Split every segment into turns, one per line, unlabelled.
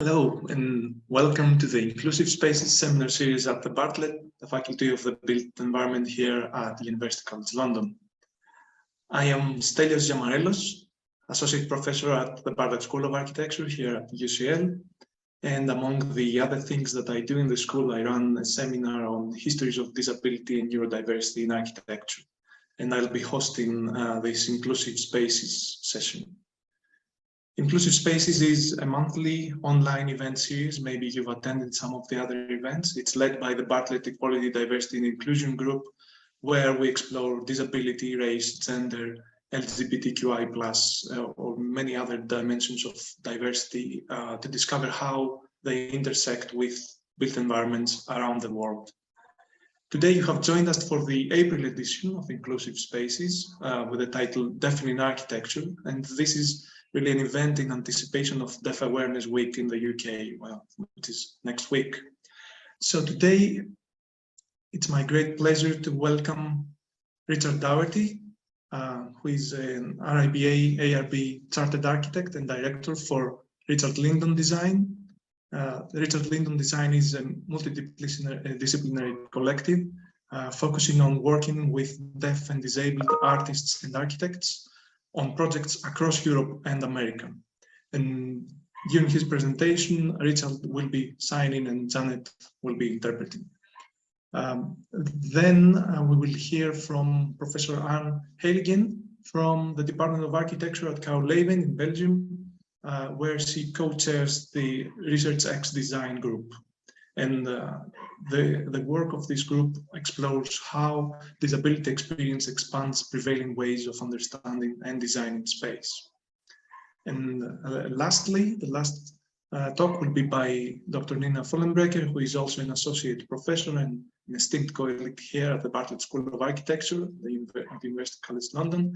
Hello and welcome to the Inclusive Spaces seminar series at the Bartlett, the Faculty of the Built Environment here at the University College London. I am Stelios Giamarellos, Associate Professor at the Bartlett School of Architecture here at UCL. And among the other things that I do in the school, I run a seminar on histories of disability and neurodiversity in architecture. And I'll be hosting this Inclusive Spaces session. Inclusive Spaces is a monthly online event series. Maybe you've attended some of the other events. It's led by the Bartlett Equality, Diversity and Inclusion Group, where we explore disability, race, gender, LGBTQI+, or many other dimensions of diversity to discover how they intersect with built environments around the world. Today you have joined us for the April edition of Inclusive Spaces with the title Deafening Architecture, and this is really an event in anticipation of Deaf Awareness Week in the UK, well, which is next week. So today, it's my great pleasure to welcome Richard Daugherty, who is an RIBA ARB Chartered Architect and Director for Richard Lindon Design. Richard Lindon Design is a multidisciplinary collective focusing on working with deaf and disabled artists and architects on projects across Europe and America. And during his presentation, Richard will be signing and Janet will be interpreting. Then we will hear from Professor Anne Heilighen from the Department of Architecture at KU Leuven in Belgium, where she co-chairs the Research X Design Group. And the work of this group explores how disability experience expands prevailing ways of understanding and designing space. And lastly, the last talk will be by Dr. Nina Vollenbrecher, who is also an associate professor and an esteemed colleague here at the Bartlett School of Architecture at the University College London.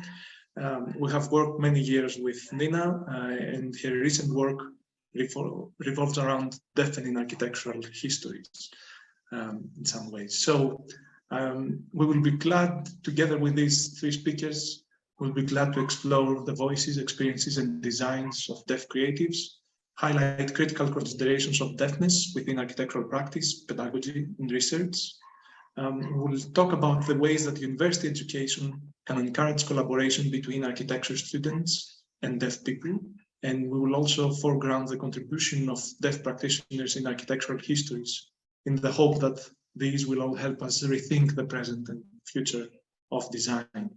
We have worked many years with Nina, and her recent work revolves around deafening architectural histories in some ways. So we will be glad, together with these three speakers, we'll be glad to explore the voices, experiences, and designs of deaf creatives, highlight critical considerations of deafness within architectural practice, pedagogy, and research. We'll talk about the ways that university education can encourage collaboration between architecture students and deaf people. And we will also foreground the contribution of deaf practitioners in architectural histories in the hope that these will all help us rethink the present and future of design.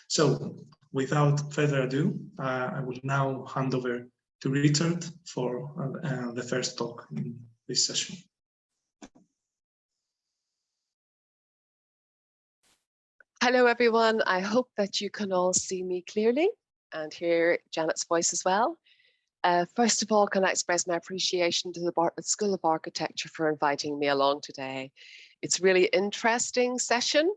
So without further ado, I will now hand over to Richard for the first talk in this session.
Hello, everyone. I hope that you can all see me clearly and hear Janet's voice as well. First of all, can I express my appreciation to the Bartlett School of Architecture for inviting me along today. It's a really interesting session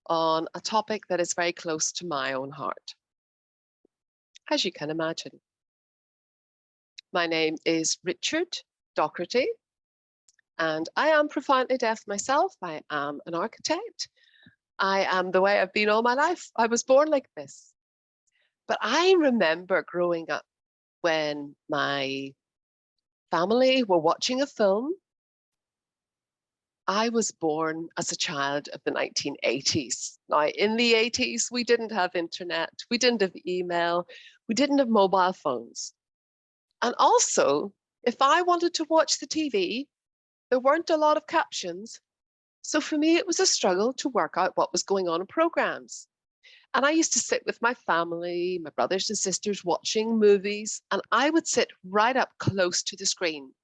on a topic that is very close to my own heart, as you can imagine. My name is Richard Daugherty, and I am profoundly deaf myself. I am an architect. I am the way I've been all my life. I was born like this. But I remember growing up when my family were watching a film. I was born as a child of the 1980s. Now, in the 80s, we didn't have internet, we didn't have email, we didn't have mobile phones. And also, if I wanted to watch the TV, there weren't a lot of captions. So for me, it was a struggle to work out what was going on in programs. And I used to sit with my family, my brothers and sisters watching movies, and I would sit right up close to the screen.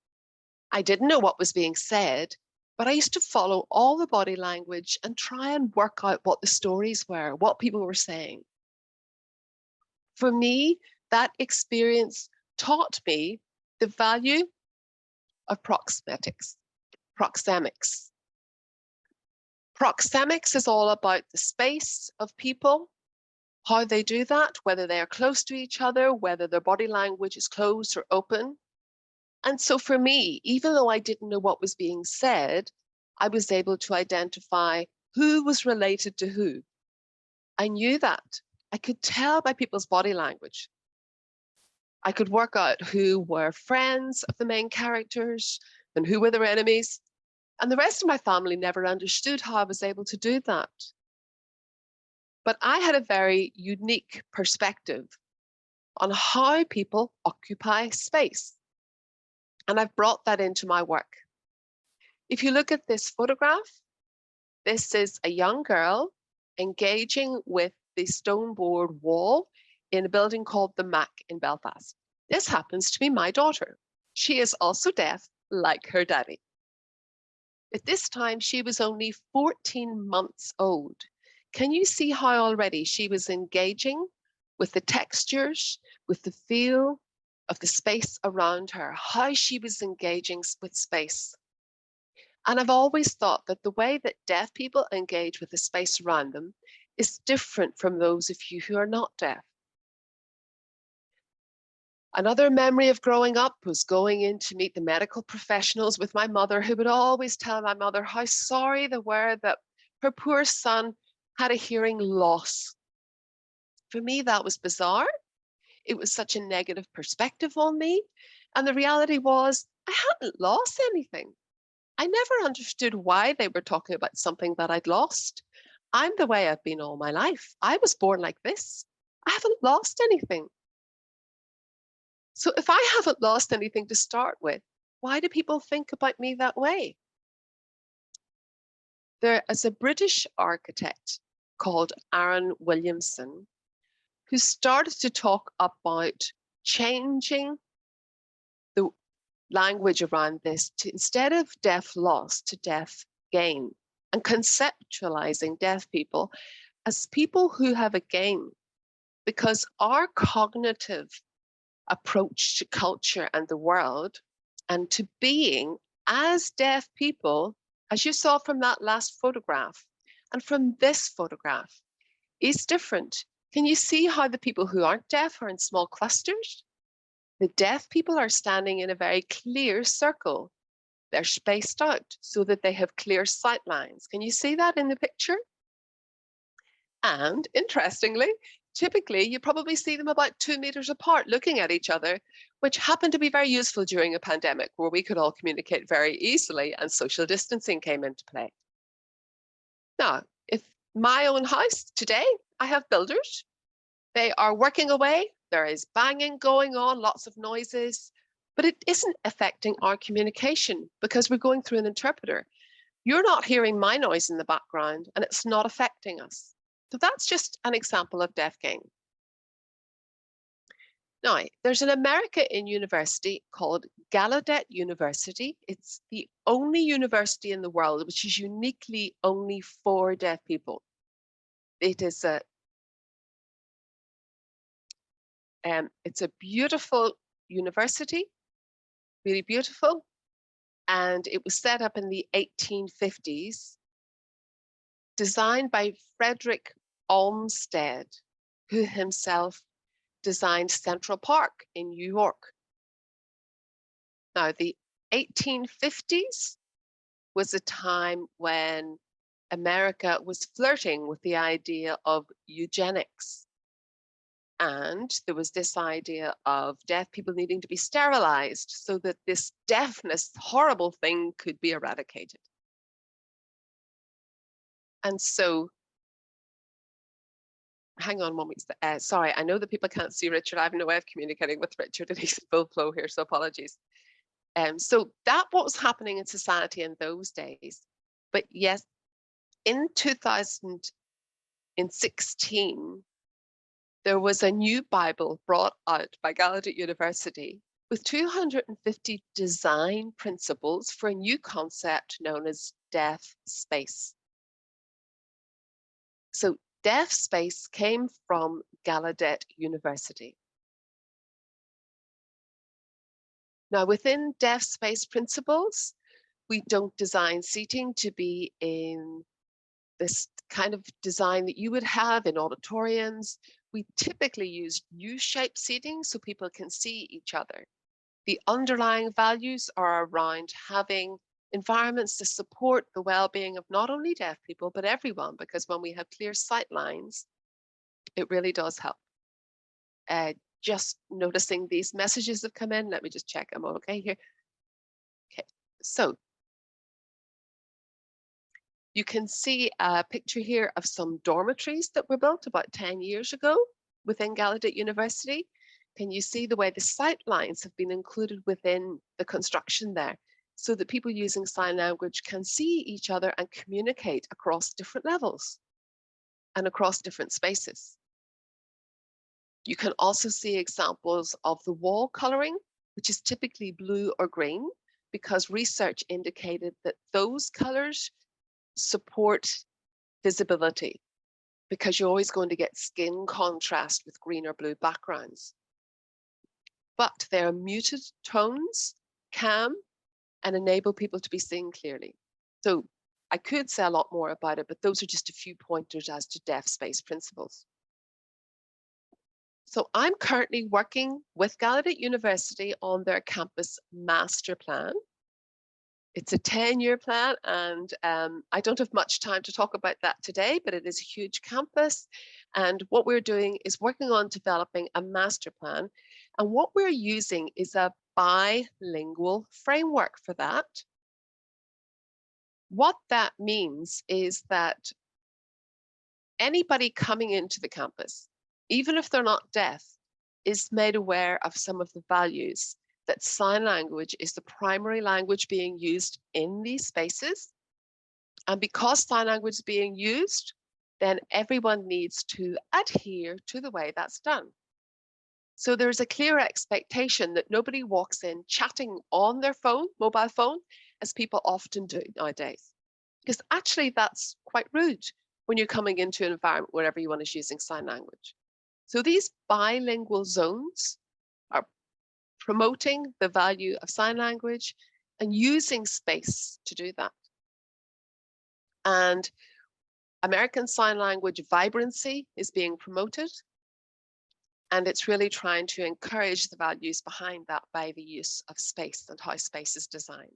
I didn't know what was being said, but I used to follow all the body language and try and work out what the stories were, what people were saying. For me, that experience taught me the value of proxemics. Proxemics is all about the space of people, how they do that, whether they are close to each other, whether their body language is closed or open. And so for me, even though I didn't know what was being said, I was able to identify who was related to who. I knew that. I could tell by people's body language. I could work out who were friends of the main characters and who were their enemies. And the rest of my family never understood how I was able to do that. But I had a very unique perspective on how people occupy space. And I've brought that into my work. If you look at this photograph, this is a young girl engaging with the stone board wall in a building called the Mac in Belfast. This happens to be my daughter. She is also deaf, like her daddy. At this time, she was only 14 months old. Can you see how already she was engaging with the textures, with the feel of the space around her, how she was engaging with space? And I've always thought that the way that deaf people engage with the space around them is different from those of you who are not deaf. Another memory of growing up was going in to meet the medical professionals with my mother, who would always tell my mother how sorry they were that her poor son had a hearing loss. For me, that was bizarre. It was such a negative perspective on me. And the reality was, I hadn't lost anything. I never understood why they were talking about something that I'd lost. I'm the way I've been all my life. I was born like this. I haven't lost anything. So if I haven't lost anything to start with, why do people think about me that way? There is a British architect called Aaron Williamson who started to talk about changing the language around this to, instead of deaf loss, to deaf gain, and conceptualizing deaf people as people who have a gain, because our cognitive approach to culture and the world and to being as deaf people, as you saw from that last photograph and from this photograph, is different. Can you see how the people who aren't deaf are in small clusters? The deaf people are standing in a very clear circle. They're spaced out so that they have clear sight lines. Can you see that in the picture? And interestingly, typically you probably see them about 2 meters apart looking at each other, which happened to be very useful during a pandemic where we could all communicate very easily and social distancing came into play. Now, if my own house today, I have builders. They are working away. There is banging going on, lots of noises, but it isn't affecting our communication because we're going through an interpreter. You're not hearing my noise in the background and it's not affecting us. So that's just an example of deaf gain. Now, there's an American university called Gallaudet University. It's the only university in the world which is uniquely only for deaf people. It is it's a beautiful university, really beautiful. And it was set up in the 1850s, designed by Frederick Olmsted, who himself designed Central Park in New York. Now, the 1850s was a time when America was flirting with the idea of eugenics. And there was this idea of deaf people needing to be sterilized so that this deafness, horrible thing, could be eradicated. And so, hang on 1 minute. Sorry, I know that people can't see Richard. I have no way of communicating with Richard and he's full flow here, so apologies. So that what was happening in society in those days. But yes, in 2016, there was a new Bible brought out by Gallaudet University with 250 design principles for a new concept known as deaf space. So deaf space came from Gallaudet University. Now, within deaf space principles, we don't design seating to be in this kind of design that you would have in auditoriums. We typically use U-shaped seating so people can see each other. The underlying values are around having environments to support the well-being of not only deaf people, but everyone, because when we have clear sight lines, it really does help. just noticing these messages have come in. Let me just check I'm okay here. Okay, so you can see a picture here of some dormitories that were built about 10 years ago within Gallaudet University. Can you see the way the sight lines have been included within the construction there, so that people using sign language can see each other and communicate across different levels and across different spaces. You can also see examples of the wall coloring, which is typically blue or green, because research indicated that those colors support visibility, because you're always going to get skin contrast with green or blue backgrounds. But they're muted tones, calm, and enable people to be seen clearly. So I could say a lot more about it, but those are just a few pointers as to deaf space principles. So I'm currently working with Gallaudet University on their campus master plan. It's a 10-year plan, and I don't have much time to talk about that today, but it is a huge campus. And what we're doing is working on developing a master plan. And what we're using is a bilingual framework for that. What that means is that anybody coming into the campus, even if they're not deaf, is made aware of some of the values, that sign language is the primary language being used in these spaces. And because sign language is being used, then everyone needs to adhere to the way that's done. So there's a clear expectation that nobody walks in chatting on their phone, mobile phone, as people often do nowadays. Because actually that's quite rude when you're coming into an environment where everyone is using sign language. So these bilingual zones are promoting the value of sign language and using space to do that. And American Sign Language vibrancy is being promoted, and it's really trying to encourage the values behind that by the use of space and how space is designed.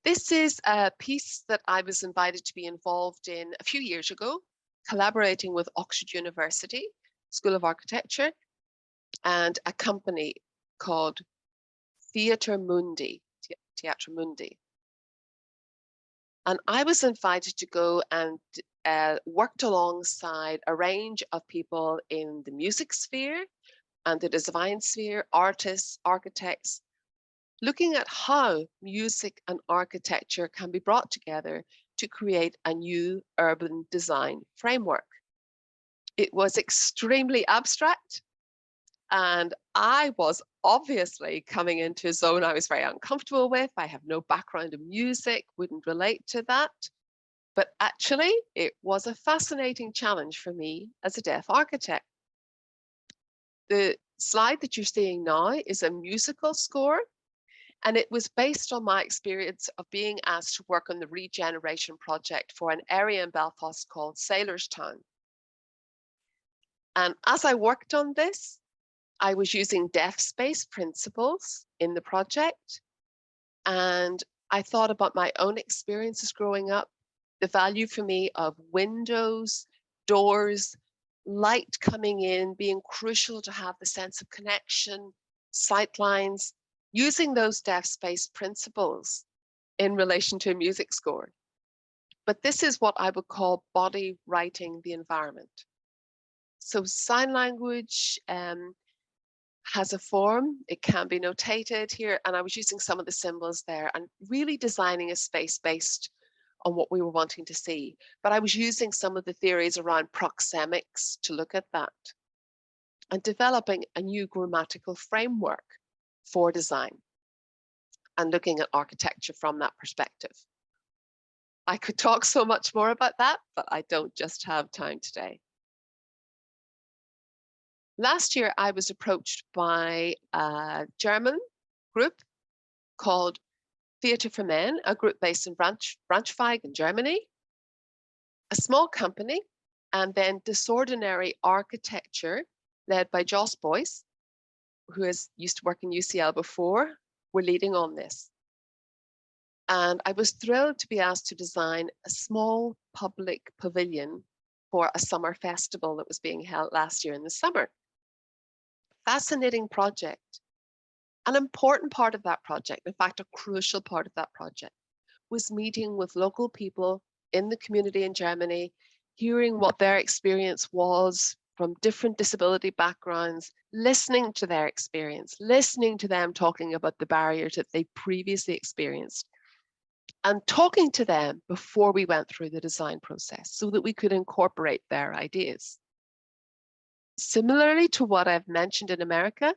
This is a piece that I was invited to be involved in a few years ago, collaborating with Oxford University School of Architecture and a company called Theatre Mundi, Teatro Mundi. And I was invited to go and worked alongside a range of people in the music sphere and the design sphere, artists, architects, looking at how music and architecture can be brought together to create a new urban design framework. It was extremely abstract, and I was obviously coming into a zone I was very uncomfortable with. I have no background in music, wouldn't relate to that. But actually, it was a fascinating challenge for me as a deaf architect. The slide that you're seeing now is a musical score, and it was based on my experience of being asked to work on the regeneration project for an area in Belfast called Sailorstown. And as I worked on this, I was using deaf space principles in the project, and I thought about my own experiences growing up, the value for me of windows, doors, light coming in, being crucial to have the sense of connection, sight lines, using those deaf space principles in relation to a music score. But this is what I would call body writing the environment. So sign language has a form, it can be notated here, and I was using some of the symbols there and really designing a space based on what we were wanting to see. But I was using some of the theories around proxemics to look at that and developing a new grammatical framework for design and looking at architecture from that perspective. I could talk so much more about that, but I don't just have time today. Last year, I was approached by a German group called Theatre for Men, a group based in Braunschweig in Germany, a small company, and then Disordinary Architecture, led by Joss Boyce, who used to work in UCL before, were leading on this. And I was thrilled to be asked to design a small public pavilion for a summer festival that was being held last year in the summer. fascinating project. An important part of that project, in fact, a crucial part of that project, was meeting with local people in the community in Germany, hearing what their experience was from different disability backgrounds, listening to their experience, listening to them talking about the barriers that they previously experienced, and talking to them before we went through the design process so that we could incorporate their ideas. Similarly to what I've mentioned in America,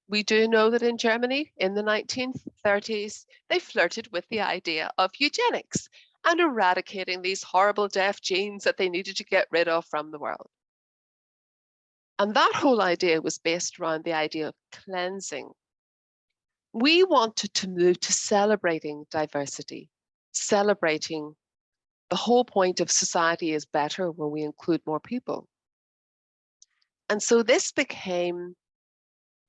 we do know that in Germany in the 1930s, they flirted with the idea of eugenics and eradicating these horrible deaf genes that they needed to get rid of from the world. And that whole idea was based around the idea of cleansing. We wanted to move to celebrating diversity, celebrating the whole point of society is better when we include more people. And so this became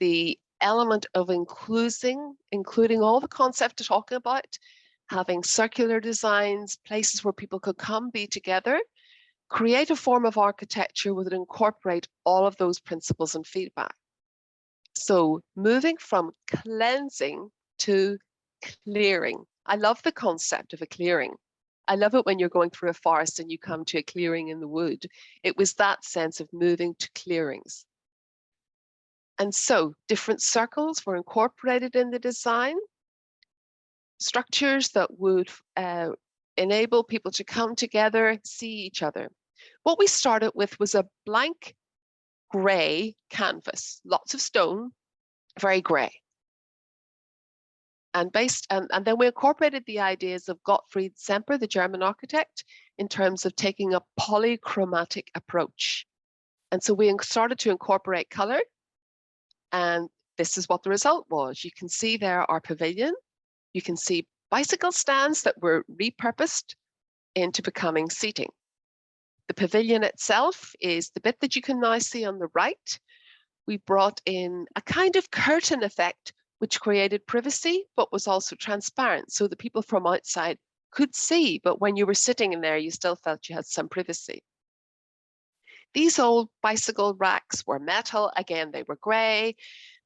the element of including all the concepts to talk about, having circular designs, places where people could come be together, create a form of architecture that would incorporate all of those principles and feedback. So moving from cleansing to clearing. I love the concept of a clearing. I love it when you're going through a forest and you come to a clearing in the wood. It was that sense of moving to clearings. And so different circles were incorporated in the design, structures that would enable people to come together, see each other. What we started with was a blank gray canvas, lots of stone, very gray. And then we incorporated the ideas of Gottfried Semper, the German architect, in terms of taking a polychromatic approach. And so we started to incorporate color. And this is what the result was. You can see there our pavilion. You can see bicycle stands that were repurposed into becoming seating. The pavilion itself is the bit that you can now see on the right. We brought in a kind of curtain effect, which created privacy, but was also transparent, so that people from outside could see, but when you were sitting in there, you still felt you had some privacy. These old bicycle racks were metal. Again, they were gray,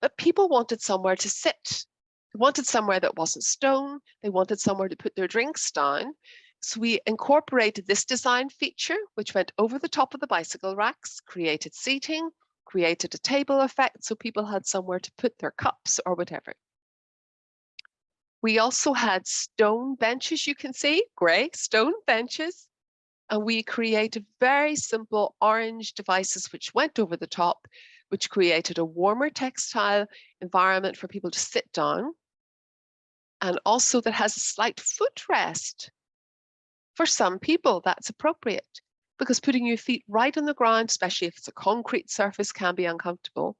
but people wanted somewhere to sit. They wanted somewhere that wasn't stone. They wanted somewhere to put their drinks down. So we incorporated this design feature, which went over the top of the bicycle racks, created seating, created a table effect, so people had somewhere to put their cups or whatever. We also had stone benches, you can see, gray stone benches. And we created very simple orange devices which went over the top, which created a warmer textile environment for people to sit down. And also that has a slight footrest. For some people, that's appropriate because putting your feet right on the ground, especially if it's a concrete surface, can be uncomfortable.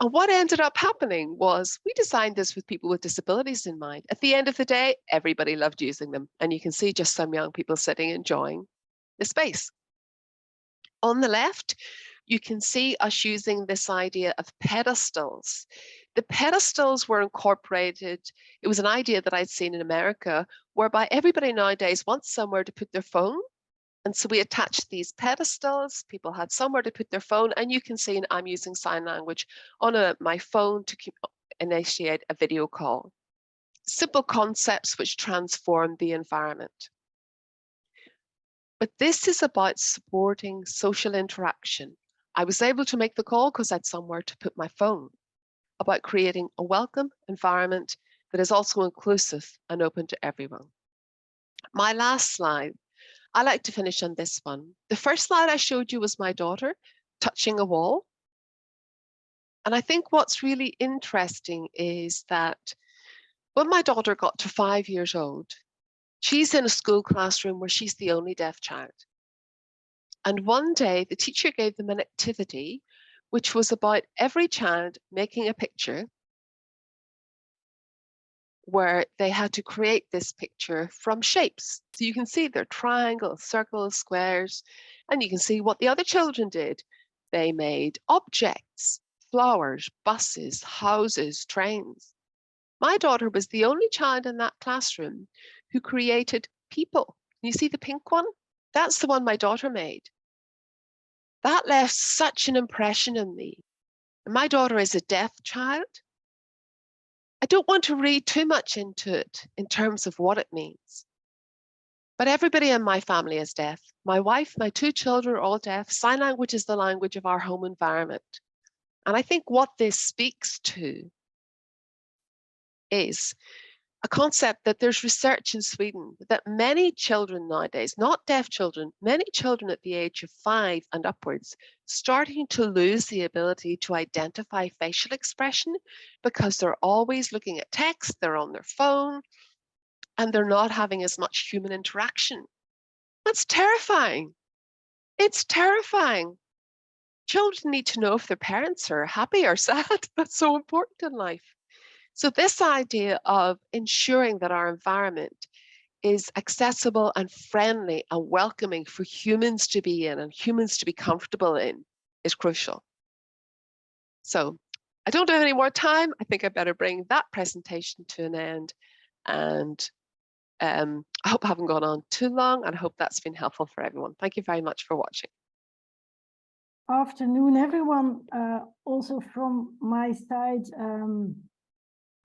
And what ended up happening was we designed this with people with disabilities in mind. At the end of the day, everybody loved using them. And you can see just some young people sitting, enjoying the space. On the left, you can see us using this idea of pedestals. The pedestals were incorporated. It was an idea that I'd seen in America, whereby everybody nowadays wants somewhere to put their phone. And so we attached these pedestals. People had somewhere to put their phone. And you can see I'm using sign language on my phone to initiate a video call. Simple concepts which transform the environment. But this is about supporting social interaction. I was able to make the call because I had somewhere to put my phone, about creating a welcome environment that is also inclusive and open to everyone. My last slide, I like to finish on this one. The first slide I showed you was my daughter touching a wall. And I think what's really interesting is that when my daughter got to 5 years old, she's in a school classroom where she's the only deaf child. And one day the teacher gave them an activity which was about every child making a picture where they had to create this picture from shapes. So you can see they're triangles, circles, squares, and you can see what the other children did. They made objects, flowers, buses, houses, trains. My daughter was the only child in that classroom who created people. You see the pink one? That's the one my daughter made. That left such an impression in me My daughter is a deaf child. I don't want to read too much into it in terms of what it means. But everybody in my family is deaf. My wife, my 2 children are all deaf. Sign language is the language of our home environment. And I think what this speaks to is a concept that there's research in Sweden that many children nowadays, not deaf children, many children at the age of 5 and upwards, starting to lose the ability to identify facial expression because they're always looking at text, they're on their phone, and they're not having as much human interaction. That's terrifying. It's terrifying. Children need to know if their parents are happy or sad. That's so important in life. So this idea of ensuring that our environment is accessible and friendly and welcoming for humans to be in and humans to be comfortable in is crucial. So I don't have any more time. I think I better bring that presentation to an end. And I hope I haven't gone on too long, and I hope that's been helpful for everyone. Thank you very much for watching.
Afternoon, everyone. Also from my side,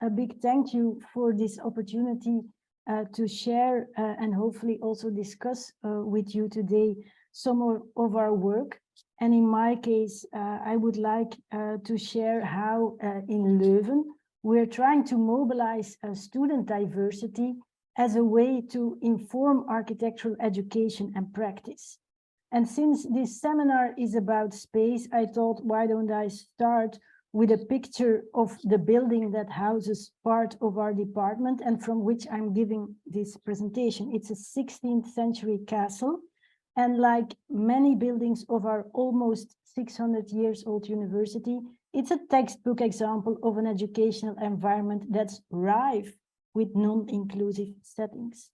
a big thank you for this opportunity to share and hopefully also discuss with you today some of our work. And in my case, I would like to share how in Leuven, we're trying to mobilize student diversity as a way to inform architectural education and practice. And since this seminar is about space, I thought, why don't I start with a picture of the building that houses part of our department and from which I'm giving this presentation. It's a 16th century castle. And like many buildings of our almost 600 years old university, it's a textbook example of an educational environment that's rife with non-inclusive settings.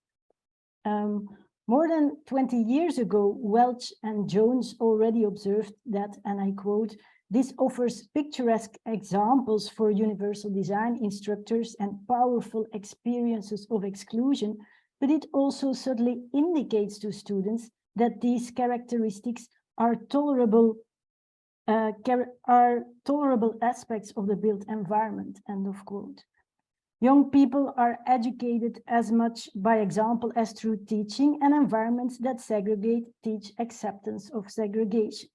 More than 20 years ago, Welch and Jones already observed that, and I quote, "This offers picturesque examples for universal design instructors and powerful experiences of exclusion, but it also subtly indicates to students that these characteristics are tolerable aspects of the built environment," end of quote. Young people are educated as much by example as through teaching, and environments that segregate teach acceptance of segregation.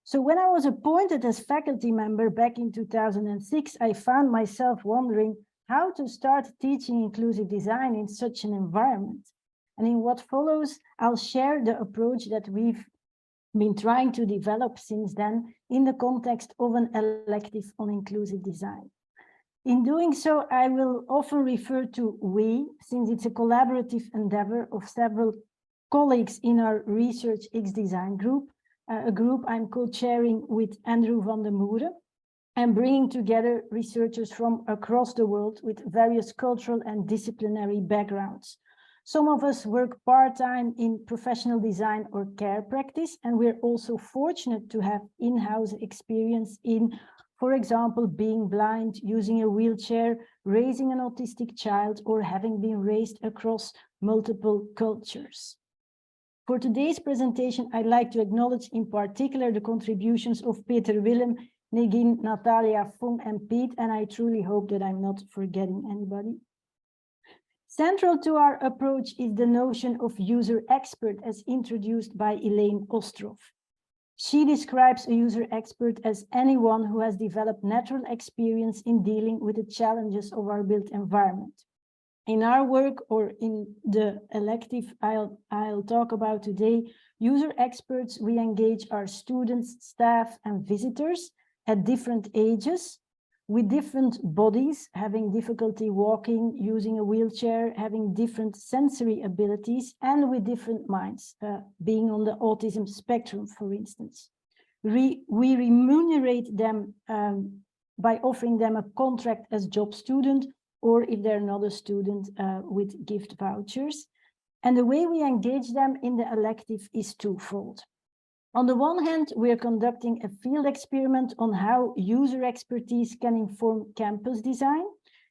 So when I was appointed as faculty member back in 2006, I found myself wondering how to start teaching inclusive design in such an environment. And in what follows, I'll share the approach that we've been trying to develop since then in the context of an elective on inclusive design. In doing so, I will often refer to we, since it's a collaborative endeavor of several colleagues in our Research X Design group, a group I'm co-chairing with Andrew van der Moere, and bringing together researchers from across the world with various cultural and disciplinary backgrounds. Some of us work part-time in professional design or care practice, and we're also fortunate to have in-house experience in, for example, being blind, using a wheelchair, raising an autistic child, or having been raised across multiple cultures. For today's presentation, I'd like to acknowledge in particular the contributions of Peter Willem, Negin, Natalia, Fong, and Pete, and I truly hope that I'm not forgetting anybody. Central to our approach is the notion of user expert as introduced by Elaine Ostrov. She describes a user expert as anyone who has developed natural experience in dealing with the challenges of our built environment. In our work, or in the elective I'll talk about today, user experts, we engage our students, staff, and visitors at different ages, with different bodies, having difficulty walking, using a wheelchair, having different sensory abilities, and with different minds, being on the autism spectrum, for instance. We remunerate them by offering them a contract as job student, or if they're not a student, with gift vouchers. And the way we engage them in the elective is twofold. On the one hand, we are conducting a field experiment on how user expertise can inform campus design.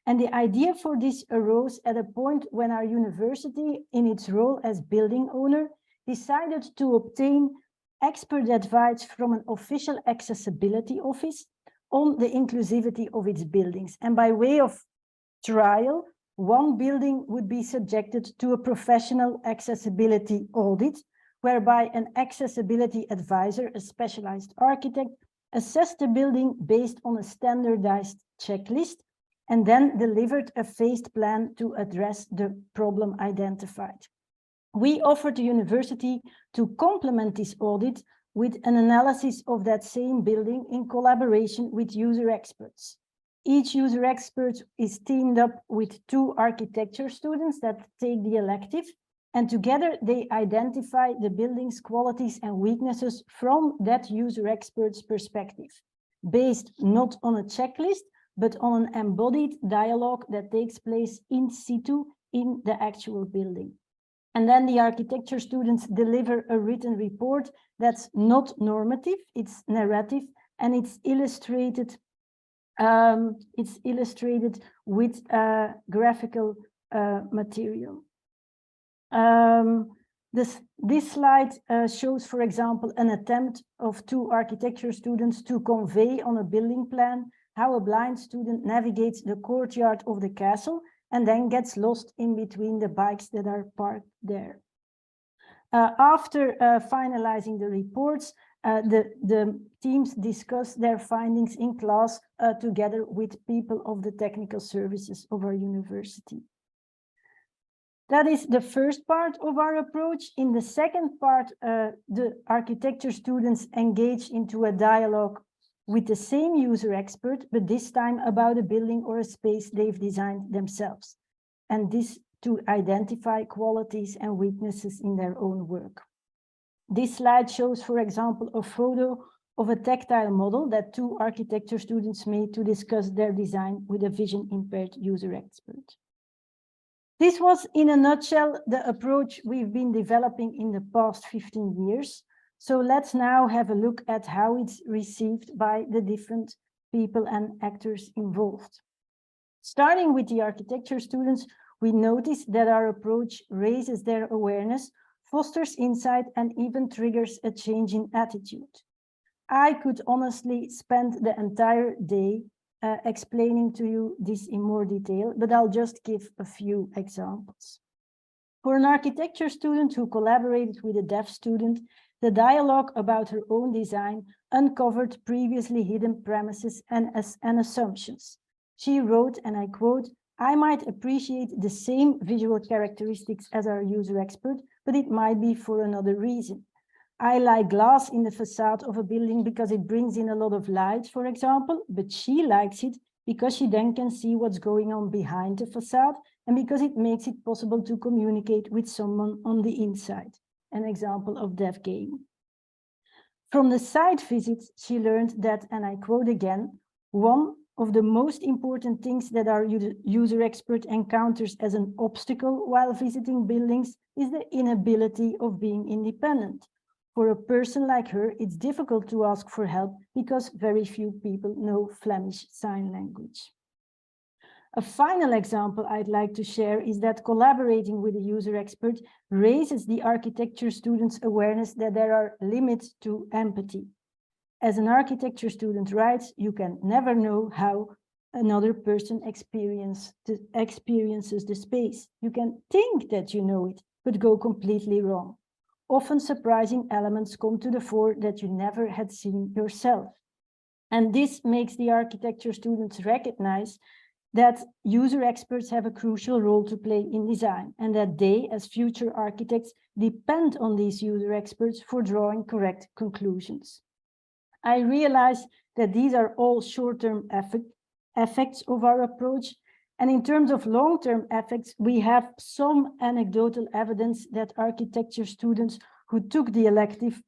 And the idea for this arose at a point when our university, in its role as building owner, decided to obtain expert advice from an official accessibility office on the inclusivity of its buildings. And by way of trial, one building would be subjected to a professional accessibility audit, whereby an accessibility advisor, a specialized architect, assessed the building based on a standardized checklist and then delivered a phased plan to address the problem identified. We offered the university to complement this audit with an analysis of that same building in collaboration with user experts. Each user expert is teamed up with 2 architecture students that take the elective, and together they identify the building's qualities and weaknesses from that user expert's perspective, based not on a checklist, but on an embodied dialogue that takes place in situ in the actual building. And then the architecture students deliver a written report that's not normative, it's narrative, and it's illustrated with graphical material. This slide shows, for example, an attempt of 2 architecture students to convey on a building plan how a blind student navigates the courtyard of the castle and then gets lost in between the bikes that are parked there. After finalizing the reports, the teams discuss their findings in class together with people of the technical services of our university. That is the first part of our approach. In the second part, the architecture students engage into a dialogue with the same user expert, but this time about a building or a space they've designed themselves, and this to identify qualities and weaknesses in their own work. This slide shows, for example, a photo of a tactile model that 2 architecture students made to discuss their design with a vision-impaired user expert. This was, in a nutshell, the approach we've been developing in the past 15 years. So let's now have a look at how it's received by the different people and actors involved. Starting with the architecture students, we notice that our approach raises their awareness, fosters insight, and even triggers a change in attitude. I could honestly spend the entire day explaining to you this in more detail, but I'll just give a few examples. For an architecture student who collaborated with a deaf student, the dialogue about her own design uncovered previously hidden premises and assumptions. She wrote, and I quote, "I might appreciate the same visual characteristics as our user expert, but it might be for another reason. I like glass in the facade of a building because it brings in a lot of light, for example, but she likes it because she then can see what's going on behind the facade and because it makes it possible to communicate with someone on the inside." An example of deaf game. From the site visits, she learned that, and I quote again, "One of the most important things that our user expert encounters as an obstacle while visiting buildings is the inability of being independent. For a person like her, it's difficult to ask for help because very few people know Flemish Sign Language." A final example I'd like to share is that collaborating with a user expert raises the architecture students' awareness that there are limits to empathy. As an architecture student writes, you can never know how another person experiences the space. You can think that you know it, but go completely wrong. Often surprising elements come to the fore that you never had seen yourself. And this makes the architecture students recognize that user experts have a crucial role to play in design, and that they, as future architects, depend on these user experts for drawing correct conclusions. I realize that these are all short-term effects of our approach, and in terms of long-term effects, we have some anecdotal evidence that architecture students who took the elective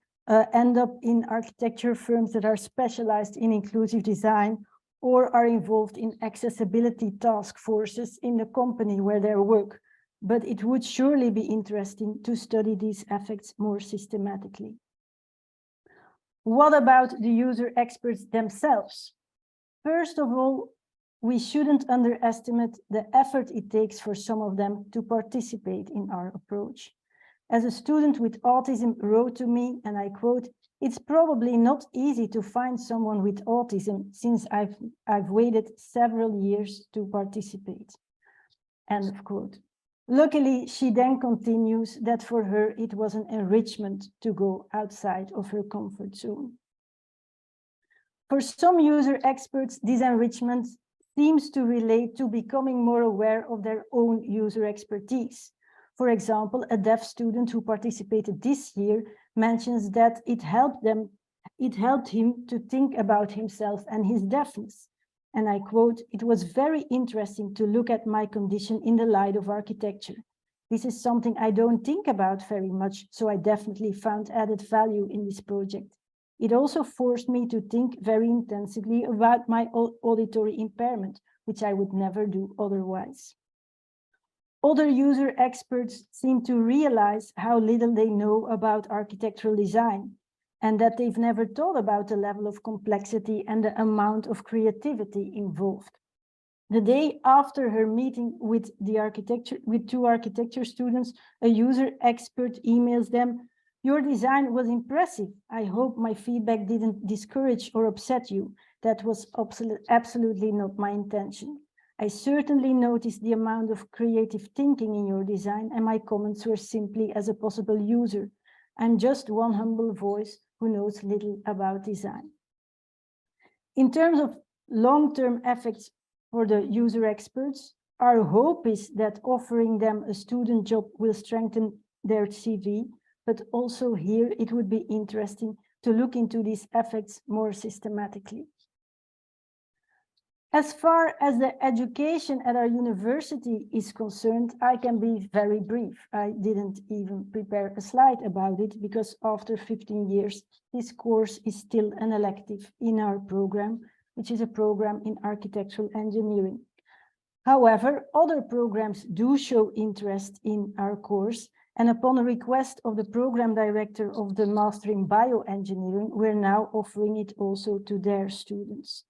end up in architecture firms that are specialized in inclusive design or are involved in accessibility task forces in the company where they work. But it would surely be interesting to study these effects more systematically. What about the user experts themselves? First of all, we shouldn't underestimate the effort it takes for some of them to participate in our approach. As a student with autism wrote to me, and I quote, It's probably not easy to find someone with autism since I've waited several years to participate. End of quote. Luckily, she then continues that for her, it was an enrichment to go outside of her comfort zone. For some user experts, this enrichment seems to relate to becoming more aware of their own user expertise. For example, a deaf student who participated this year mentions that it helped him to think about himself and his deafness. And I quote, "It was very interesting to look at my condition in the light of architecture. This is something I don't think about very much, so I definitely found added value in this project. It also forced me to think very intensively about my auditory impairment, which I would never do otherwise." Other user experts seem to realize how little they know about architectural design, and that they've never thought about the level of complexity and the amount of creativity involved. The day after her meeting with two architecture students, a user expert emails them, "Your design was impressive. I hope my feedback didn't discourage or upset you. That was absolutely not my intention. I certainly noticed the amount of creative thinking in your design, and my comments were simply as a possible user. I'm just one humble voice who knows little about design." In terms of long-term effects for the user experts, our hope is that offering them a student job will strengthen their CV, but also here it would be interesting to look into these effects more systematically. As far as the education at our university is concerned, I can be very brief. I didn't even prepare a slide about it because after 15 years, this course is still an elective in our program, which is a program in architectural engineering. However, other programs do show interest in our course, and upon a request of the program director of the Master in Bioengineering, we're now offering it also to their students.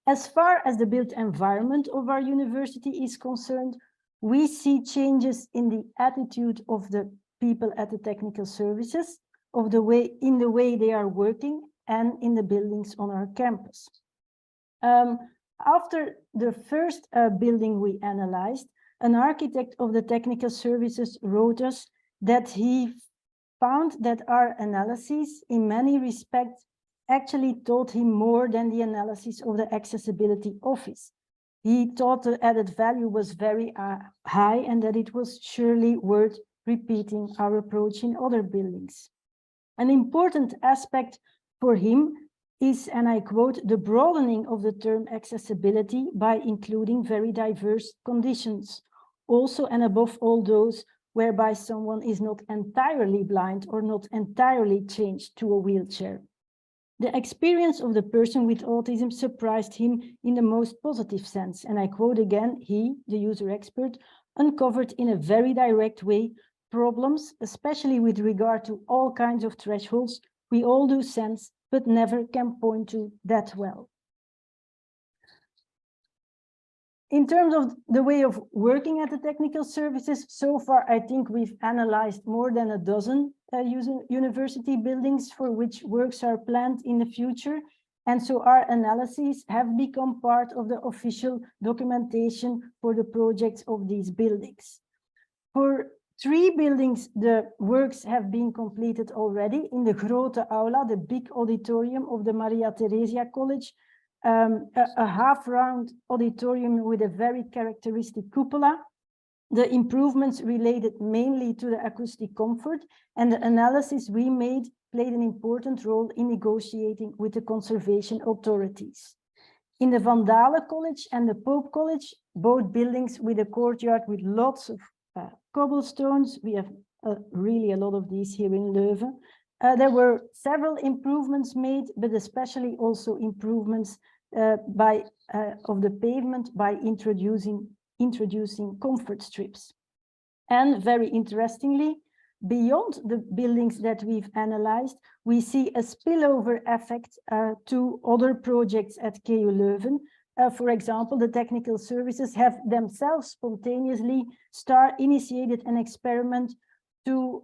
As far as the built environment of our university is concerned, we see changes in the attitude of the people at the technical services, in the way they are working, and in the buildings on our campus. After the first building we analyzed, an architect of the technical services wrote us that he found that our analyses in many respects actually taught him more than the analysis of the accessibility office. He thought the added value was very high and that it was surely worth repeating our approach in other buildings. An important aspect for him is, and I quote, "the broadening of the term accessibility by including very diverse conditions, also and above all those whereby someone is not entirely blind or not entirely changed to a wheelchair." The experience of the person with autism surprised him in the most positive sense. And I quote again, he, the user expert, uncovered in a very direct way problems, especially with regard to all kinds of thresholds we all do sense, but never can point to that well. In terms of the way of working at the technical services, so far, I think we've analyzed more than a dozen university buildings for which works are planned in the future. And so our analyses have become part of the official documentation for the projects of these buildings. For 3 buildings, the works have been completed already in the Grote Aula, the big auditorium of the Maria Theresia College, a half-round auditorium with a very characteristic cupola. The improvements related mainly to the acoustic comfort, and the analysis we made played an important role in negotiating with the conservation authorities. In the Van Dale College and the Pope College, both buildings with a courtyard with lots of cobblestones. We have really a lot of these here in Leuven. There were several improvements made, but especially also improvements of the pavement by introducing comfort strips. And very interestingly, beyond the buildings that we've analyzed, we see a spillover effect to other projects at KU Leuven. For example, the technical services have themselves spontaneously initiated an experiment to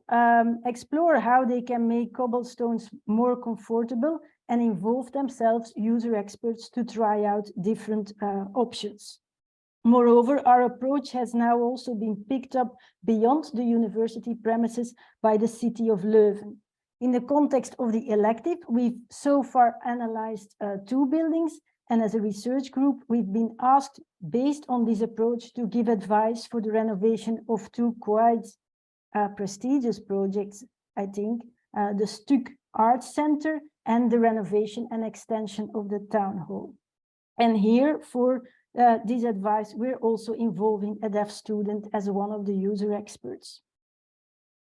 explore how they can make cobblestones more comfortable and involve themselves, user experts, to try out different options. Moreover, our approach has now also been picked up beyond the university premises by the city of Leuven. In the context of the elective, we've so far analyzed 2 buildings, and as a research group, we've been asked, based on this approach, to give advice for the renovation of 2 quite prestigious projects, I think, the Stuk Arts Center and the renovation and extension of the town hall. And here, for this advice, we're also involving a deaf student as one of the user experts.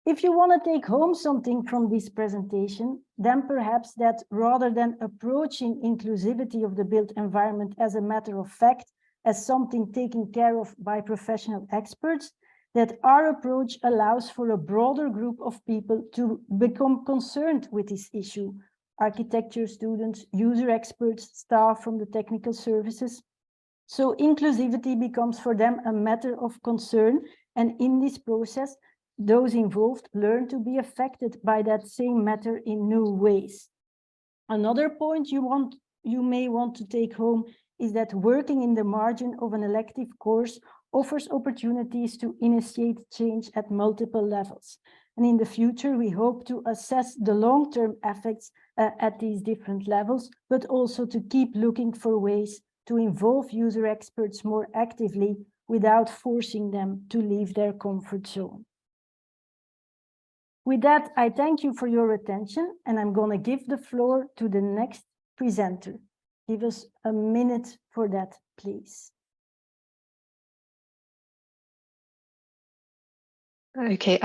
If you want to take home something from this presentation, then perhaps that rather than approaching inclusivity of the built environment as a matter of fact, as something taken care of by professional experts, that our approach allows for a broader group of people to become concerned with this issue. Architecture students, user experts, staff from the technical services. So inclusivity becomes for them a matter of concern, and in this process, those involved learn to be affected by that same matter in new ways. Another point you may want to take home is that working in the margin of an elective course offers opportunities to initiate change at multiple levels. And in the future, we hope to assess the long-term effects at these different levels, but also to keep looking for ways to involve user experts more actively without forcing them to leave their comfort zone. With that, I thank you for your attention, and I'm going to give the floor to the next presenter. Give us a minute for that, please.
Okay,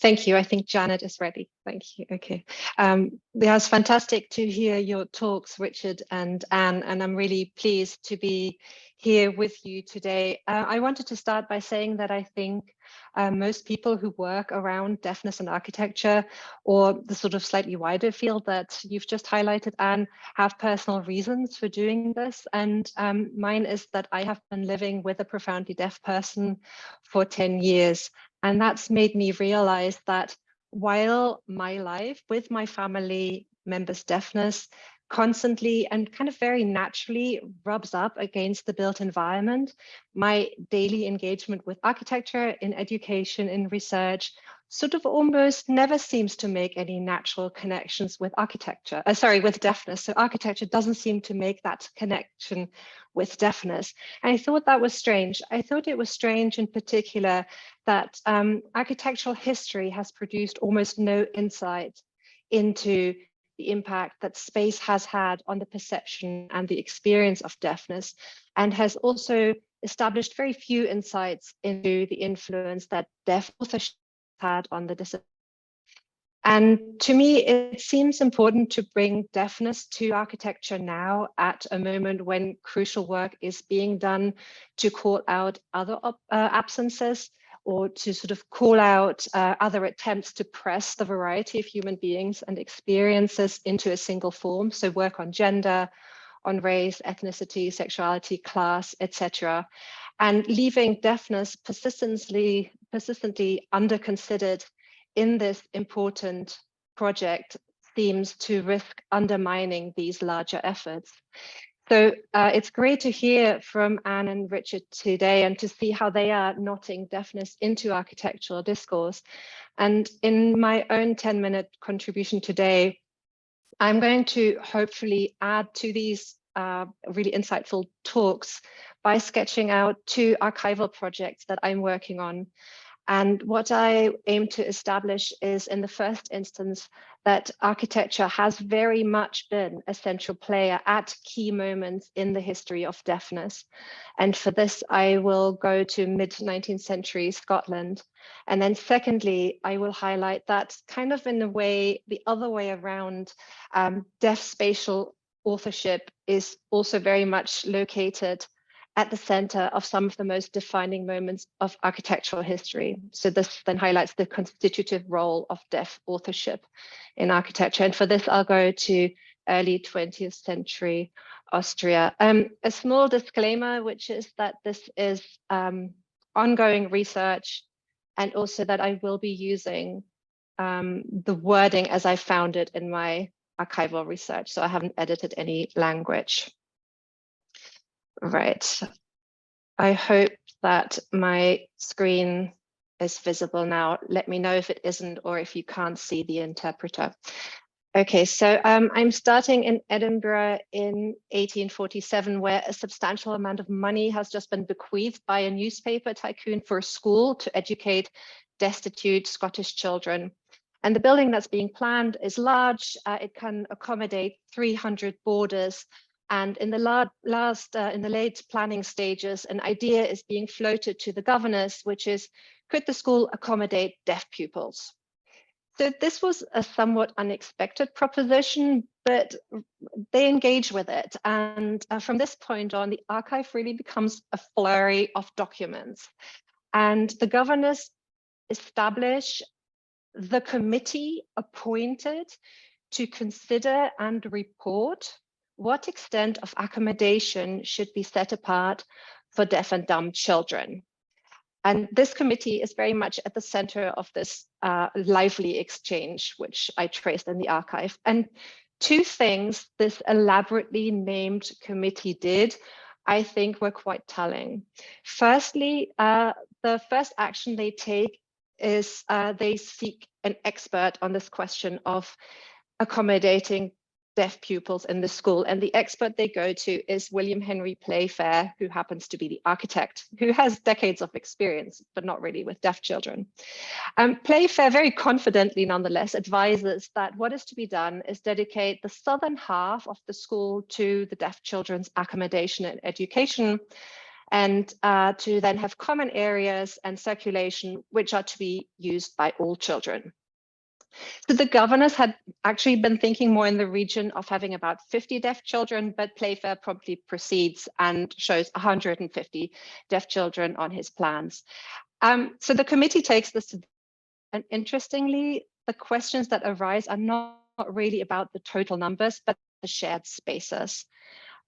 thank you. I think Janet is ready. Thank you. Okay. Yeah, it's fantastic to hear your talks, Richard and Anne, and I'm really pleased to be here with you today. I wanted to start by saying that I think most people who work around deafness and architecture, or the sort of slightly wider field that you've just highlighted, Anne, have personal reasons for doing this. And mine is that I have been living with a profoundly deaf person for 10 years. And that's made me realize that while my life with my family members' deafness constantly and kind of very naturally rubs up against the built environment, my daily engagement with architecture, in education, in research, sort of almost never seems to make any natural connections with architecture, with deafness. So architecture doesn't seem to make that connection with deafness. And I thought that was strange. I thought it was strange in particular that architectural history has produced almost no insight into the impact that space has had on the perception and the experience of deafness, and has also established very few insights into the influence that deaf authorship had on the discipline. And to me, it seems important to bring deafness to architecture now at a moment when crucial work is being done to call out other absences, or to sort of call out other attempts to press the variety of human beings and experiences into a single form. So work on gender, on race, ethnicity, sexuality, class, etc. And leaving deafness persistently under-considered in this important project seems to risk undermining these larger efforts. So it's great to hear from Anne and Richard today and to see how they are knotting deafness into architectural discourse. And in my own 10-minute contribution today, I'm going to hopefully add to these really insightful talks by sketching out 2 archival projects that I'm working on. And what I aim to establish is, in the first instance, that architecture has very much been a central player at key moments in the history of deafness. And for this, I will go to mid-19th century Scotland. And then secondly, I will highlight that kind of in a way, the other way around, deaf spatial authorship is also very much located at the center of some of the most defining moments of architectural history. So this then highlights the constitutive role of deaf authorship in architecture. And for this, I'll go to early 20th century Austria. A small disclaimer, which is that this is ongoing research and also that I will be using the wording as I found it in my archival research. So I haven't edited any language. Right. I hope that my screen is visible now. Let me know if it isn't or if you can't see the interpreter. Okay, so I'm starting in Edinburgh in 1847, where a substantial amount of money has just been bequeathed by a newspaper tycoon for a school to educate destitute Scottish children. And the building that's being planned is large. It can accommodate 300 boarders. And in the in the late planning stages, an idea is being floated to the governors, which is, could the school accommodate deaf pupils? So this was a somewhat unexpected proposition, but they engage with it. And from this point on, the archive really becomes a flurry of documents. And the governors establish the committee appointed to consider and report what extent of accommodation should be set apart for deaf and dumb children. And this committee is very much at the center of this lively exchange, which I traced in the archive. And two things this elaborately named committee did, I think, were quite telling. Firstly, the first action they take is they seek an expert on this question of accommodating deaf pupils in the school. And the expert they go to is William Henry Playfair, who happens to be the architect, who has decades of experience, but not really with deaf children. Playfair very confidently, nonetheless, advises that what is to be done is dedicate the southern half of the school to the deaf children's accommodation and education, and to then have common areas and circulation, which are to be used by all children. So the governors had actually been thinking more in the region of having about 50 deaf children, but Playfair promptly proceeds and shows 150 deaf children on his plans. So the committee takes this, and interestingly, the questions that arise are not really about the total numbers, but the shared spaces.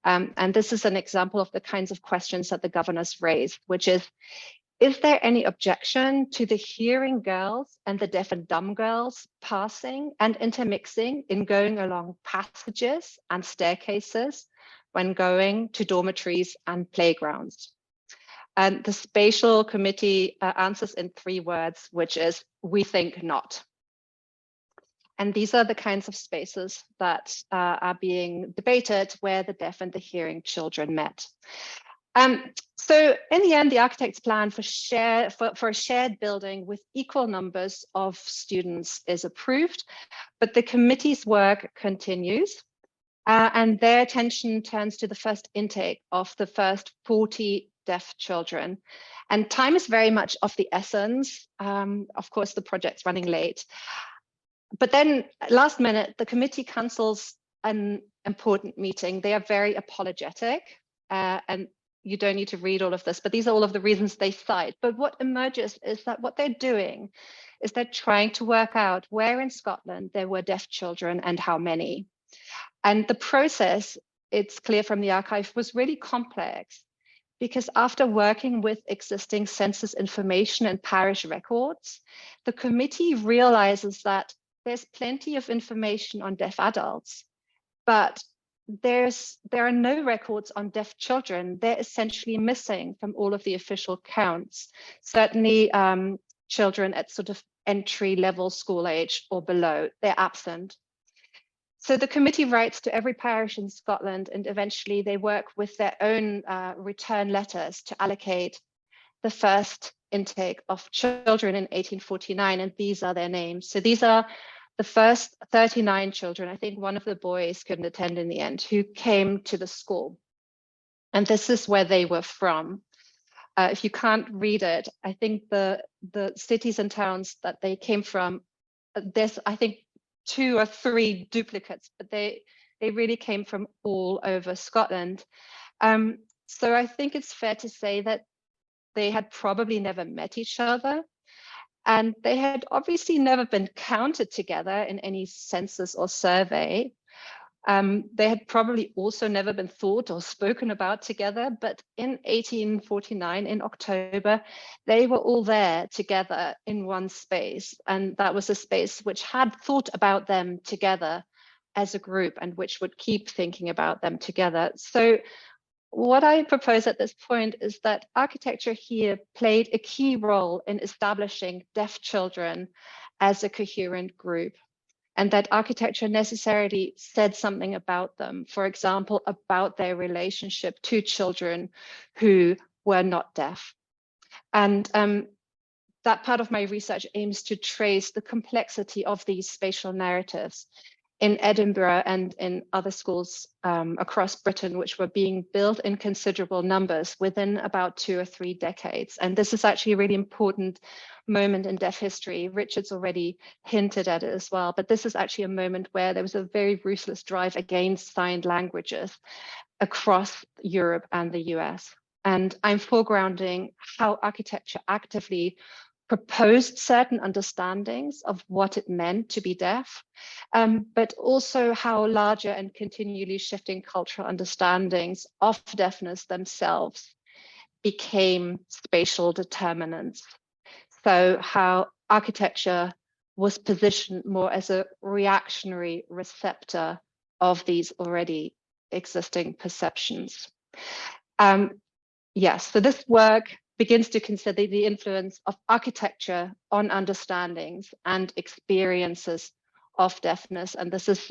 And this is an example of the kinds of questions that the governors raised, which is there any objection to the hearing girls and the deaf and dumb girls passing and intermixing in going along passages and staircases when going to dormitories and playgrounds? And the spatial committee answers in 3 words, which is, we think not. And these are the kinds of spaces that are being debated where the deaf and the hearing children met. So in the end, the architect's plan for a shared building with equal numbers of students is approved, but the committee's work continues, and their attention turns to the first intake of the first 40 deaf children. And time is very much of the essence. Of course, the project's running late. But then last minute, the committee cancels an important meeting. They are very apologetic, and you don't need to read all of this, but these are all of the reasons they cite. But what emerges is that what they're doing is they're trying to work out where in Scotland there were deaf children and how many. And the process, it's clear from the archive, was really complex, because after working with existing census information and parish records, the committee realizes that there's plenty of information on deaf adults, but there are no records on deaf children. They're essentially missing from all of the official counts. Certainly children at sort of entry-level school age or below, they're absent. So the committee writes to every parish in Scotland, and eventually they work with their own return letters to allocate the first intake of children in 1849, and these are their names. So these are the first 39 children. I think one of the boys couldn't attend in the end, who came to the school. And this is where they were from. If you can't read it, I think the cities and towns that they came from, there's, I think, 2 or 3 duplicates, but they really came from all over Scotland. So I think it's fair to say that they had probably never met each other. And they had obviously never been counted together in any census or survey. They had probably also never been thought or spoken about together, but in 1849, in October, they were all there together in one space. And that was a space which had thought about them together as a group and which would keep thinking about them together. So what I propose at this point is that architecture here played a key role in establishing deaf children as a coherent group, and that architecture necessarily said something about them, for example, about their relationship to children who were not deaf. And that part of my research aims to trace the complexity of these spatial narratives in Edinburgh and in other schools across Britain, which were being built in considerable numbers within about 2 or 3 decades. And this is actually a really important moment in deaf history. Richard's already hinted at it as well, but this is actually a moment where there was a very ruthless drive against signed languages across Europe and the US. And I'm foregrounding how architecture actively proposed certain understandings of what it meant to be deaf, but also how larger and continually shifting cultural understandings of deafness themselves became spatial determinants. So how architecture was positioned more as a reactionary receptor of these already existing perceptions. Yes, so this work begins to consider the influence of architecture on understandings and experiences of deafness. And this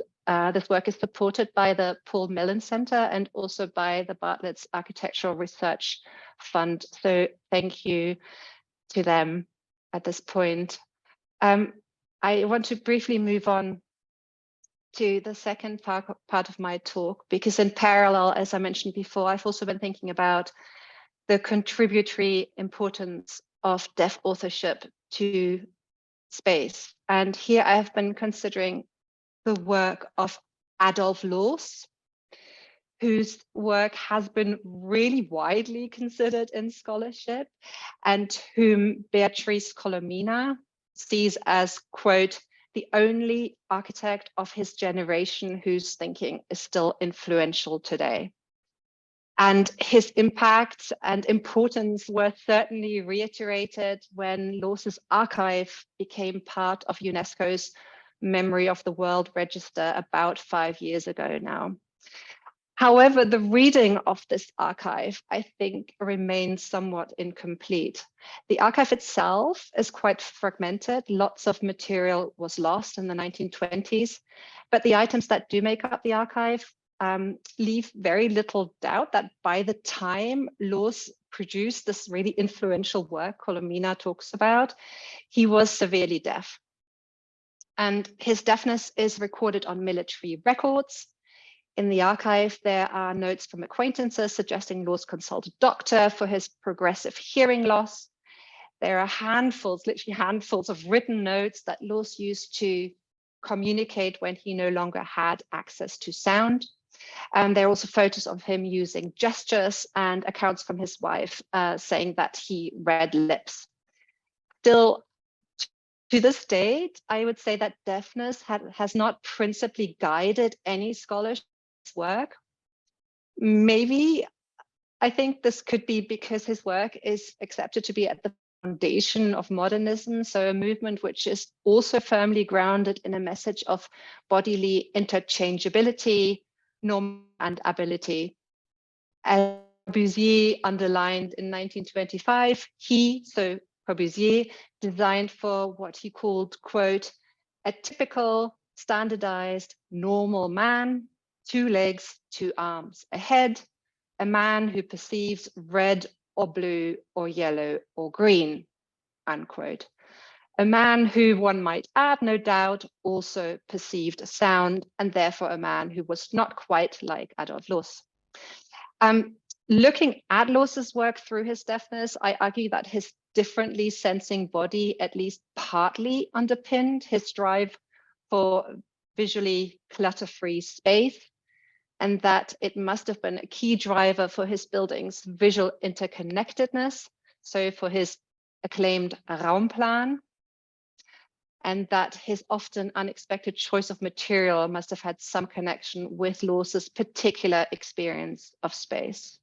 work is supported by the Paul Mellon Center and also by the Bartlett's Architectural Research Fund. So thank you to them at this point. I want to briefly move on to the second part of my talk, because in parallel, as I mentioned before, I've also been thinking about the contributory importance of deaf authorship to space. And here I have been considering the work of Adolf Loos, whose work has been really widely considered in scholarship and whom Beatrice Colomina sees as, quote, the only architect of his generation whose thinking is still influential today. And his impact and importance were certainly reiterated when Loos's archive became part of UNESCO's Memory of the World Register about 5 years ago now. However, the reading of this archive, I think, remains somewhat incomplete. The archive itself is quite fragmented. Lots of material was lost in the 1920s, but the items that do make up the archive leave very little doubt that by the time Loos produced this really influential work Colomina talks about, he was severely deaf. And his deafness is recorded on military records. In the archive, there are notes from acquaintances suggesting Loos consulted a doctor for his progressive hearing loss. There are handfuls, literally handfuls of written notes that Loos used to communicate when he no longer had access to sound. And there are also photos of him using gestures and accounts from his wife saying that he read lips. Still, to this date, I would say that deafness has not principally guided any scholar's work. Maybe I think this could be because his work is accepted to be at the foundation of modernism, so a movement which is also firmly grounded in a message of bodily interchangeability, norm and ability. As Corbusier underlined in 1925, Corbusier designed for what he called, quote, a typical, standardized, normal man, 2 legs, 2 arms, a head, a man who perceives red or blue or yellow or green, unquote. A man who, one might add, no doubt, also perceived sound, and therefore a man who was not quite like Adolf Loos. Looking at Loos's work through his deafness, I argue that his differently sensing body at least partly underpinned his drive for visually clutter-free space, and that it must have been a key driver for his building's visual interconnectedness, so for his acclaimed Raumplan. and that his often unexpected choice of material must have had some connection with Laws's particular experience of space.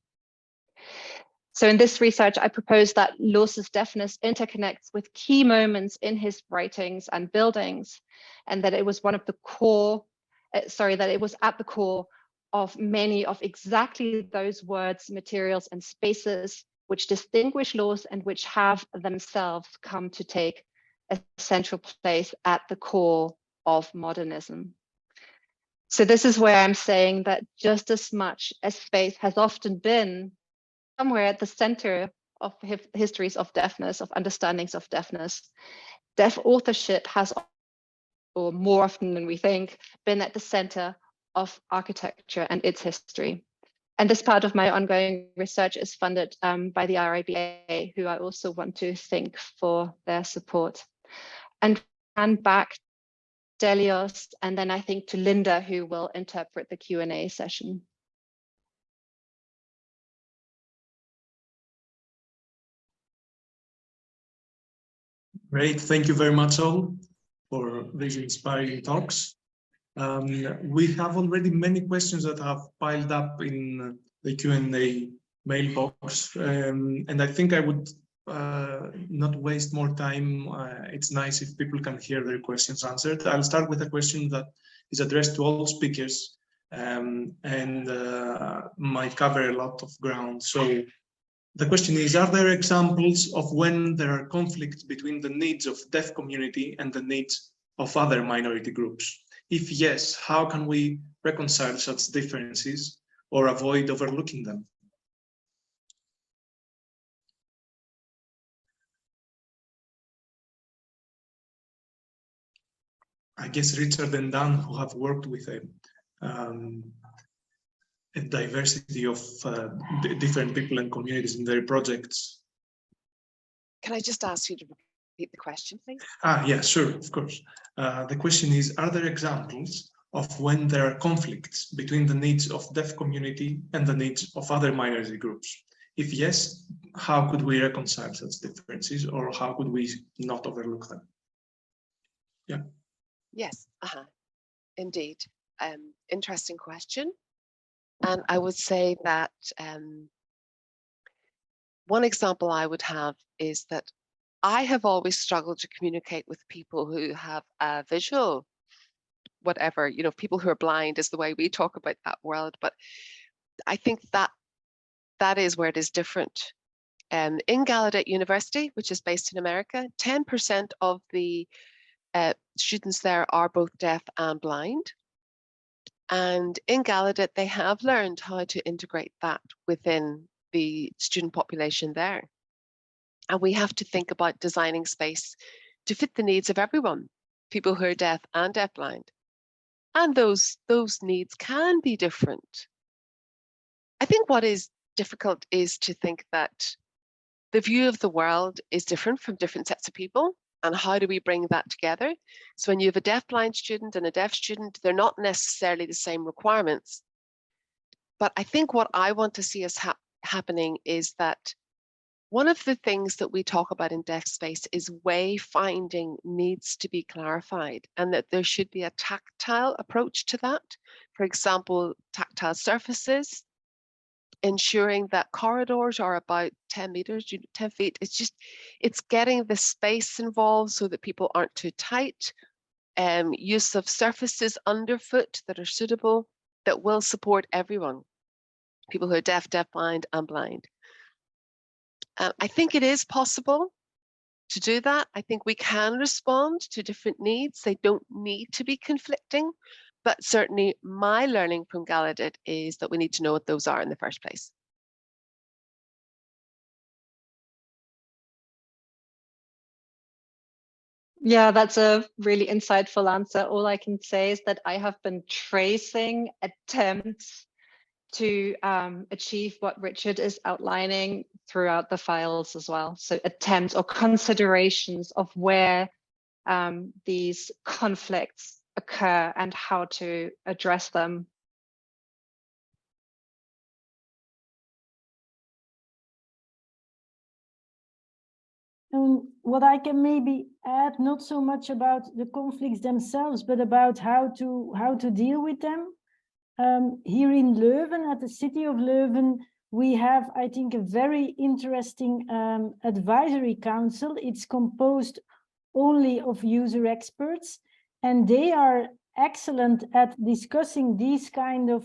So in this research, I propose that Laws's deafness interconnects with key moments in his writings and buildings, and that it was one of the core, that it was at the core of many of exactly those words, materials, and spaces which distinguish Lawes and which have themselves come to take a central place at the core of modernism. So this is where I'm saying that just as much as space has often been somewhere at the center of histories of deafness, of understandings of deafness, deaf authorship has, or more often than we think, been at the center of architecture and its history. And this part of my ongoing research is funded by the RIBA, who I also want to thank for their support. And back Delios, and then I think to Linda, who will interpret the Q&A session.
Great, thank you very much all for these inspiring talks. We have already many questions that have piled up in the Q&A mailbox, and I think I would not waste more time. It's nice if people can hear their questions answered. I'll start with a question that is addressed to all speakers and might cover a lot of ground. So the question is, are there examples of when there are conflicts between the needs of deaf community and the needs of other minority groups? If yes, how can we reconcile such differences or avoid overlooking them? I guess Richard and Dan, who have worked with a diversity of different people and communities in their projects.
Can I just ask you to repeat the question, please?
Yeah, sure, of course. The question is, are there examples of when there are conflicts between the needs of deaf community and the needs of other minority groups? If yes, how could we reconcile such differences, or how could we not overlook them? Yeah.
Yes, indeed. Interesting question. And I would say that one example I would have is that I have always struggled to communicate with people who have a visual, whatever, you know, people who are blind is the way we talk about that world. But I think that that is where it is different. In Gallaudet University, which is based in America, 10% of the students there are both deaf and blind. And in Gallaudet, they have learned how to integrate that within the student population there. And we have to think about designing space to fit the needs of everyone, people who are deaf and deafblind. And those needs can be different. I think what is difficult is to think that the view of the world is different from different sets of people. And how do we bring that together? So when you have a deafblind student and a deaf student, they're not necessarily the same requirements. But I think what I want to see us happening is that one of the things that we talk about in deaf space is wayfinding needs to be clarified, and that there should be a tactile approach to that. For example, tactile surfaces, ensuring that corridors are about 10 meters, 10 feet. It's getting the space involved so that people aren't too tight. Use of surfaces underfoot that are suitable, that will support everyone, people who are deaf, deafblind, and blind. I think it is possible to do that. I think we can respond to different needs. They don't need to be conflicting. But certainly my learning from Gallaudet is that we need to know what those are in the first place.
Yeah, that's a really insightful answer. All I can say is that I have been tracing attempts to achieve what Richard is outlining throughout the files as well. So attempts or considerations of where these conflicts occur and how to address them.
What I can maybe add, not so much about the conflicts themselves, but about how to deal with them. Here in Leuven, at the city of Leuven, we have, I think, a very interesting advisory council. It's composed only of user experts, and they are excellent at discussing these kind of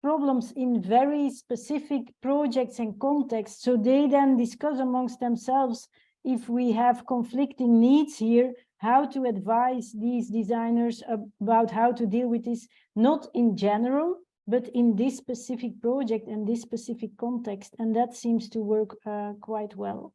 problems in very specific projects and contexts. So they then discuss amongst themselves, if we have conflicting needs here, how to advise these designers about how to deal with this, not in general, but in this specific project and this specific context. And that seems to work quite well.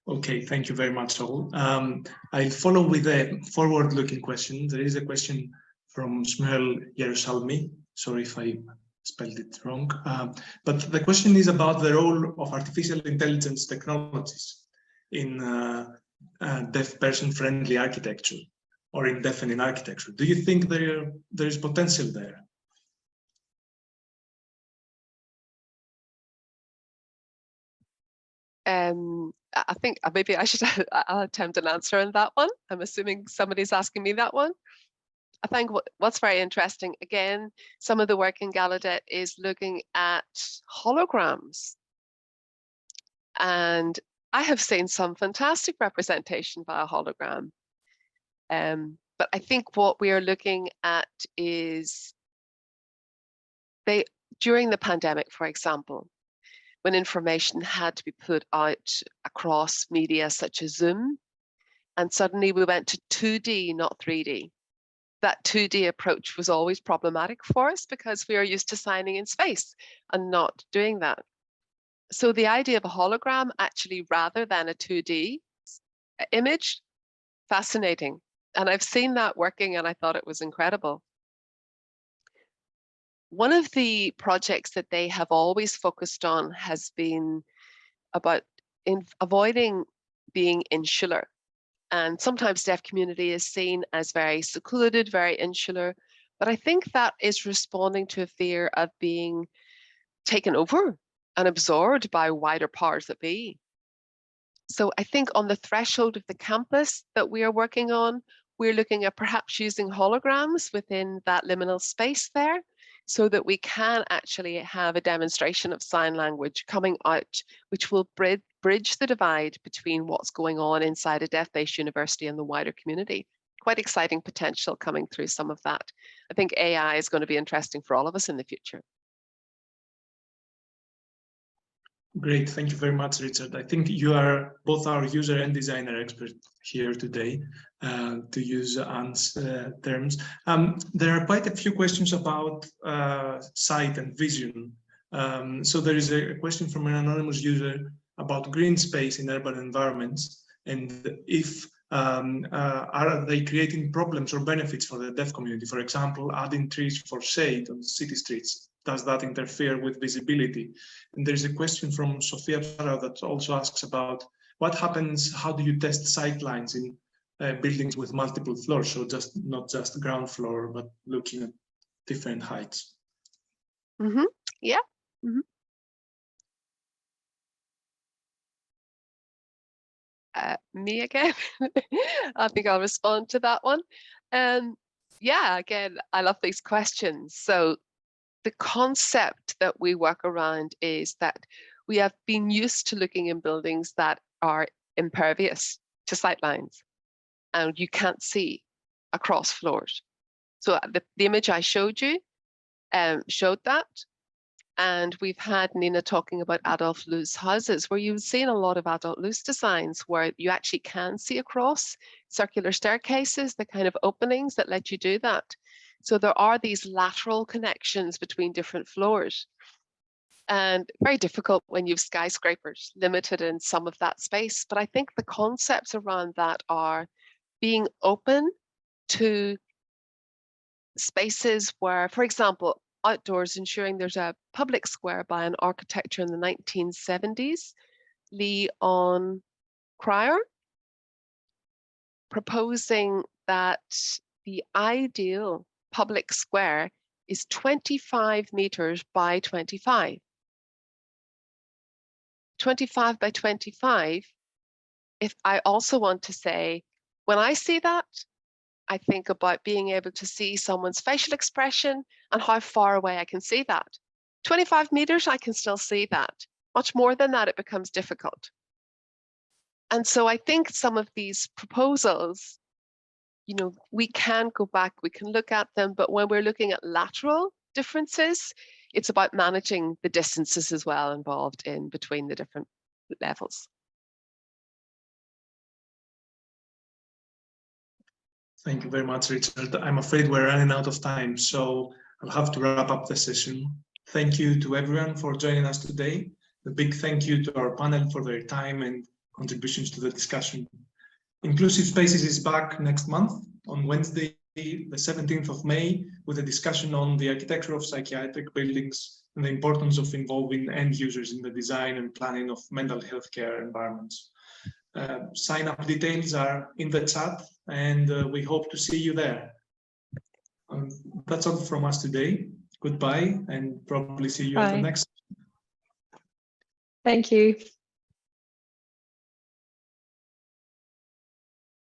Okay, thank you very much all. I'll follow with a forward-looking question. There is a question from Shmuel Yerusalmi. Sorry if I spelled it wrong. But the question is about the role of artificial intelligence technologies in deaf person-friendly architecture or in deafening architecture. Do you think there is potential there?
I think maybe I should I'll attempt an answer on that one. I'm assuming somebody's asking me that one. I think what's very interesting, again, some of the work in Gallaudet is looking at holograms. And I have seen some fantastic representation via hologram. But I think what we are looking at is during the pandemic, for example, when information had to be put out across media such as Zoom, and suddenly we went to 2D, not 3D. That 2D approach was always problematic for us because we are used to signing in space and not doing that. So the idea of a hologram, actually, rather than a 2D image, fascinating. And I've seen that working and I thought it was incredible. One of the projects that they have always focused on has been about avoiding being insular. And sometimes deaf community is seen as very secluded, very insular. But I think that is responding to a fear of being taken over and absorbed by wider powers that be. So I think on the threshold of the campus that we are working on, we're looking at perhaps using holograms within that liminal space there, so that we can actually have a demonstration of sign language coming out, which will bridge the divide between what's going on inside a deaf-based university and the wider community. Quite exciting potential coming through some of that. I think AI is going to be interesting for all of us in the future.
Great, thank you very much, Richard. I think you are both our user and designer expert here today, to use Anne's terms. There are quite a few questions about sight and vision. So there is a question from an anonymous user about green space in urban environments, and if are they creating problems or benefits for the deaf community? For example, adding trees for shade on city streets. Does that interfere with visibility? And there's a question from Sofia Psarou that also asks about what happens, how do you test sight lines in buildings with multiple floors? So not just ground floor, but looking at different heights.
Mm-hmm. Yeah. Mm-hmm. Me again? I think I'll respond to that one. Yeah, again, I love these questions. So the concept that we work around is that we have been used to looking in buildings that are impervious to sightlines, and you can't see across floors. So the image I showed you showed that. And we've had Nina talking about Adolf Loos houses, where you've seen a lot of Adolf Loos designs where you actually can see across circular staircases, the kind of openings that let you do that. So there are these lateral connections between different floors. And very difficult when you've skyscrapers, limited in some of that space. But I think the concepts around that are being open to spaces where, for example, outdoors, ensuring there's a public square by an architecture in the 1970s, Leon Cryer, proposing that the ideal public square is 25 meters by 25. 25 by 25, if I also want to say, when I see that, I think about being able to see someone's facial expression and how far away I can see that. 25 meters, I can still see that. Much more than that, it becomes difficult. And so I think some of these proposals, you know, we can go back, we can look at them, but when we're looking at lateral differences, it's about managing the distances as well involved in between the different levels.
Thank you very much, Richard. I'm afraid we're running out of time, so I'll have to wrap up the session. Thank you to everyone for joining us today. A big thank you to our panel for their time and contributions to the discussion. Inclusive Spaces is back next month on Wednesday, the 17th of May, with a discussion on the architecture of psychiatric buildings and the importance of involving end users in the design and planning of mental health care environments. Sign-up details are in the chat, and we hope to see you there. That's all from us today. Goodbye, and probably see you at the next.
Thank you.